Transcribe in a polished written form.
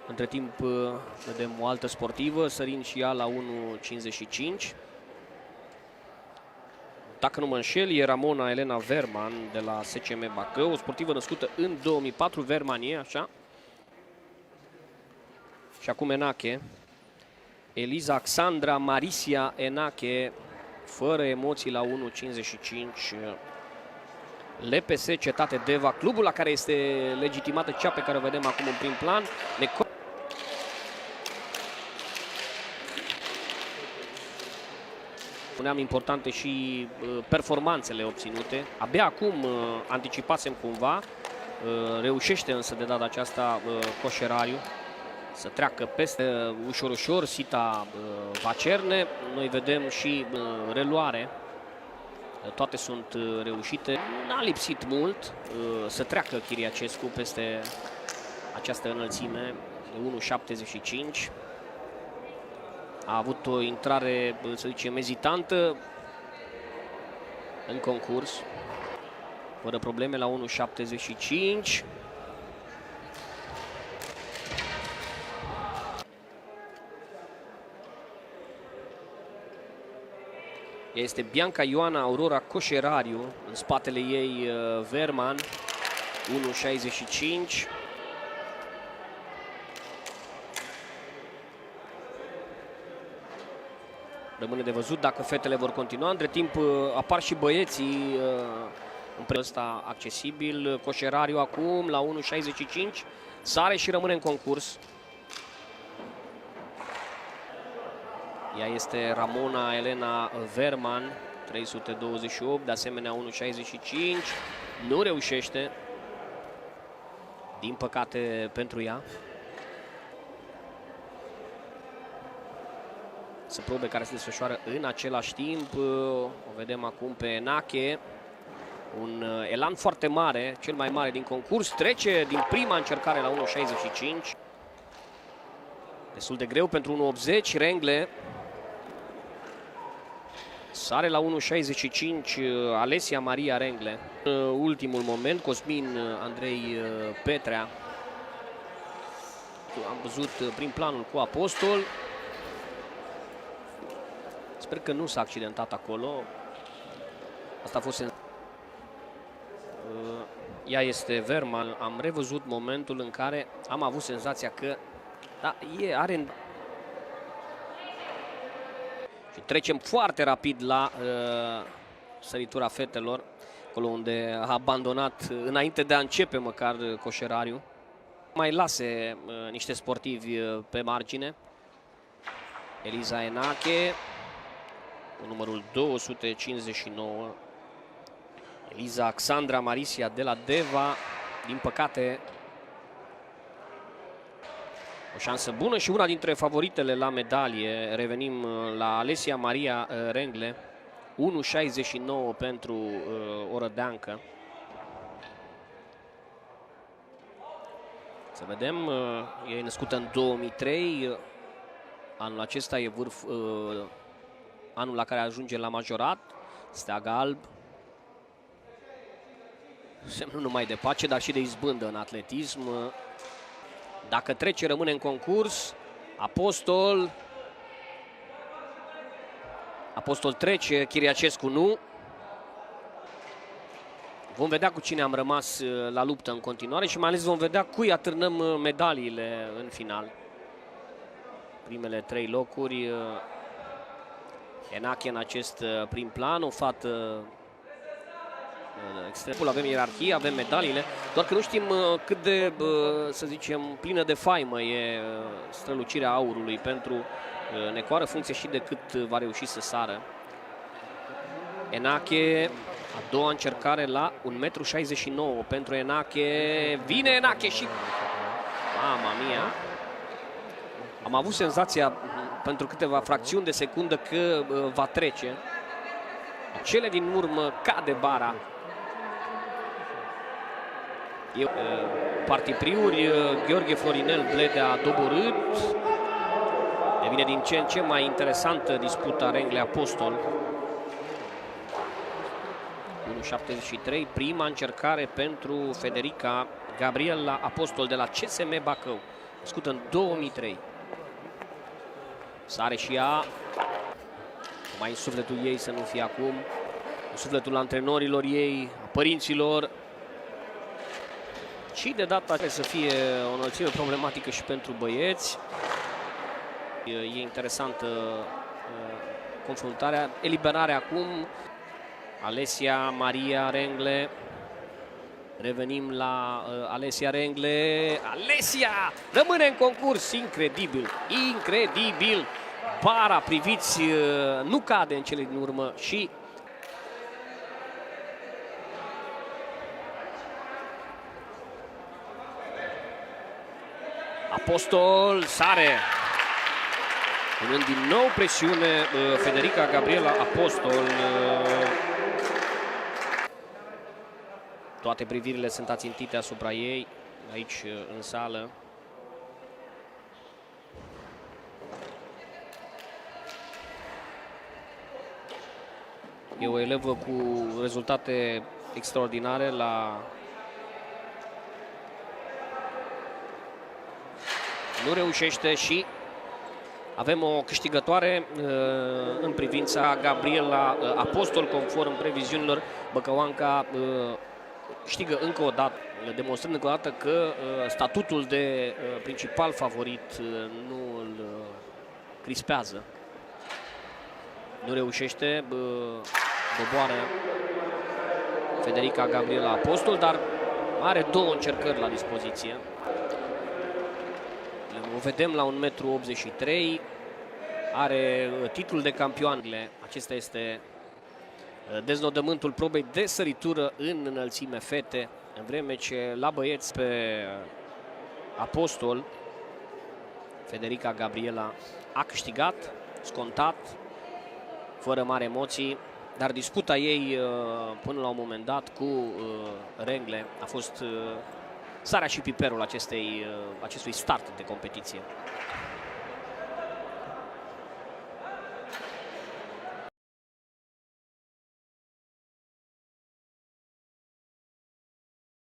Între timp vedem o altă sportivă sărind și ea la 1,55. Dacă nu mă înșel, e Ramona Elena Verman de la SCM Bacău, o sportivă născută în 2004, Vermanie, așa. Și acum Enache. Eliza Alexandra Marisia Enache, fără emoții la 1,55. LPS Cetate Deva, clubul la care este legitimată cea pe care o vedem acum în prim plan. Spuneam importante și performanțele obținute. Abia acum anticipasem cumva, reușește însă de data aceasta Coșerariu să treacă peste ușor Sita Vacerne. Noi vedem și reluare. Toate sunt reușite. N-a lipsit mult să treacă Chiriacescu peste această înălțime de 1,75. A avut o intrare, să zicem, ezitantă în concurs, fără probleme la 1,75. Este Bianca Ioana Aurora Coșerariu, în spatele ei Verman, 1,65. Rămâne de văzut dacă fetele vor continua. Între timp apar și băieții în prețul ăsta accesibil. Coșerariu acum la 1,65. Sare și rămâne în concurs. Ea este Ramona Elena Verman, 328, de asemenea 1,65. Nu reușește, din păcate pentru ea. Sunt probe care se desfășoară în același timp. O vedem acum pe Enache. Un elan foarte mare, cel mai mare din concurs. Trece din prima încercare la 1,65. Destul de greu pentru 1,80. Rengle sare la 1,65 Alesia Maria Rengle. Ultimul moment, Cosmin Andrei Petrea. Am văzut prin planul cu Apostol. Sper că nu s-a accidentat acolo. Asta a fost ea este Verman. Am revăzut momentul în care am avut senzația că are. Și trecem foarte rapid la săritura fetelor, acolo unde a abandonat înainte de a începe măcar Coșerariu. Mai lase niște sportivi pe margine. Eliza Enache cu numărul 259. Eliza Alexandra Marisia de la Deva, din păcate o șansă bună și una dintre favoritele la medalie. Revenim la Alesia Maria Rengle, 1,69 pentru orădeancă. Să vedem, e născută în 2003, anul acesta e anul la care ajunge la majorat, steag alb. Semnul numai de pace, dar și de izbândă în atletism. Dacă trece, rămâne în concurs. Apostol trece, Chiriacescu nu. Vom vedea cu cine am rămas la luptă în continuare și mai ales vom vedea cui atârnăm medaliile în final. Primele 3 locuri. Enache în acest prim plan, o fată extremul, avem ierarhie, avem medaliile, doar că nu știm cât de, să zicem, plină de faimă e strălucirea aurului pentru Necoară, funcție și de cât va reuși să sară. Enache, a doua încercare la 1,69 m pentru Enache. Vine Enache și... Mama mia! Am avut senzația pentru câteva fracțiuni de secundă că va trece. Cele din urmă cade bara. Partipriuri, Gheorghe Florinel Bledea doborât. Devine din ce în ce mai interesantă disputa Rengle Apostol. 1,73, prima încercare pentru Federica Gabriela Apostol de la CSM Bacău. născută în 2003. Sare și ea, mai în sufletul ei să nu fie acum, în sufletul antrenorilor ei, a părinților. Și de data trebuie să fie o înălțime problematică și pentru băieți. E interesantă confruntarea. Eliberare acum. Alessia Maria Rengle. Revenim la Alessia Rengle. Alessia rămâne în concurs. Incredibil, incredibil. Bara, priviți, nu cade în cele din urmă și Apostol sare. Punând din nou presiune Federica Gabriela Apostol. Toate privirile sunt ațintite asupra ei aici în sală. E o elevă cu rezultate extraordinare la... Nu reușește și avem o câștigătoare în privința Gabriela Apostol, conform previziunilor. Băcăuanca câștigă încă o dată, demonstrând încă o dată că statutul de principal favorit nu îl crispează. Nu reușește, doboară Federica Gabriela Apostol, dar are două încercări la dispoziție. O vedem la 1,83 m, are titlul de campion. Acesta este deznodământul probei de săritură în înălțime fete, în vreme ce la băieți pe Apostol, Federica Gabriela a câștigat, scontat, fără mari emoții, dar disputa ei până la un moment dat cu Rengle a fost sarea și piperul acestui start de competiție.